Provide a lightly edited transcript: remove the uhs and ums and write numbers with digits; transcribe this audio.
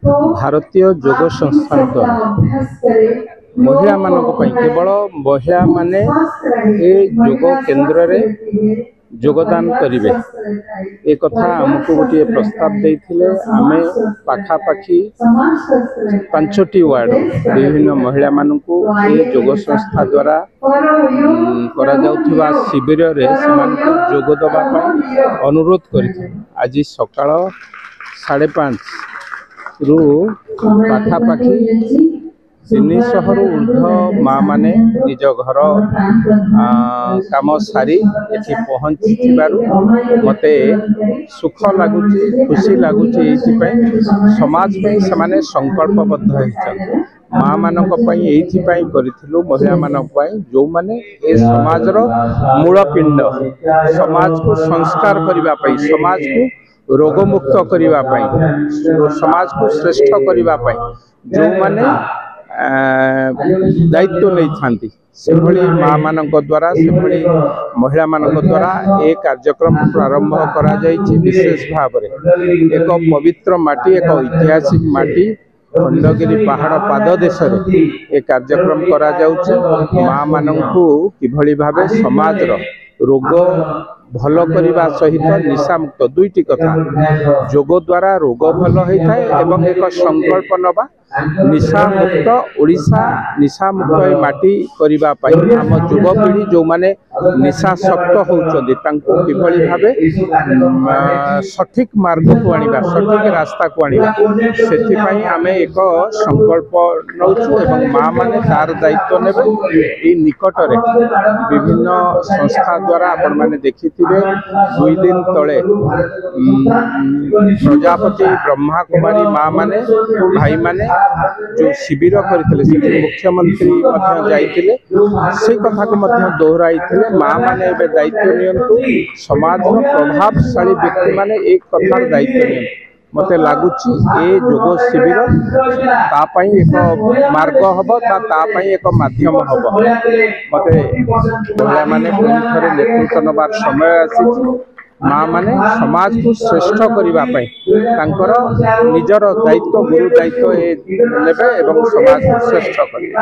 भारतीय योग संस्थान द्वारा महिला मानक केवल महिला माने ए योग केन्द्र रे योगदान करिवे ए कथा हमको गोटे प्रस्ताव देइथिले आमे पाखापाखी 5टी वार्ड विभिन्न महिला मानकू ए योग संस्था द्वारा करा जाउथिबा शिविर रे समानकू योग दबा पई अनुरोध करिथि। आज सकाळ 5:30 रु पाखापाखी 300 रु ऊर्ध्व माँ माने निज घर काम सारी एठी पहुँची मते सुख लगुच खुशी लगुच समाज में से संकल्पबद्ध होइछन। माँ मानक करिथिलु महिला मानक जो माने ए समाज रो मूलपिंड समाज को संस्कार करिबा पई समाज को रोग मुक्त करिबा पई समाज को श्रेष्ठ करिबा पई जो माने दायित्व नहीं थांती से माँ मानक द्वारा से महिला मानक द्वारा ए कार्यक्रम प्रारंभ करा जायछि। विशेष भाव एक पवित्र माटी एक ऐतिहासिक माटी खंडगिरी पहाड़ पाददेश ए कार्यक्रम करा जाउछि। माँ मानकू किभली भाबे समाज रोग भल करने सहित निशा मुक्त दुईटी कथा योग द्वारा रोग भल होता है एवं एक संकल्प नवा निशा मुक्त ओडिशा निशा मुक्त माटी करने आम युवपीढ़ी जो माने निशासक्त होती किभली भावे सठिक मार्ग को आनिबा सठिक रास्ता को आनिबा से आमे एक संकल्प नौछु एवं माँ माने तार दायित्व नेबे। निकट में विभिन्न संस्था द्वारा आपण माने देखि 2 दिन तले प्रजापति ब्रह्मा कुमारी माँ माने भाई माने जो शिविर करते मुख्यमंत्री जाइए से कथा को दोहराई माँ माने दायित्व नियंतु समाज प्रभावशाली व्यक्ति माने एक कथार दायित्व नियंतु मते लागुची ए योग शिविर तापाई एक मार्ग हम तापाई एक माध्यम हम मते महिला माने पुणी थरे नेतृत्व नबार समय आसी माँ माने समाज को श्रेष्ठ करने निजर दायित्व गुरु दायित्व नेबे एवं समाज को श्रेष्ठ करेंगे।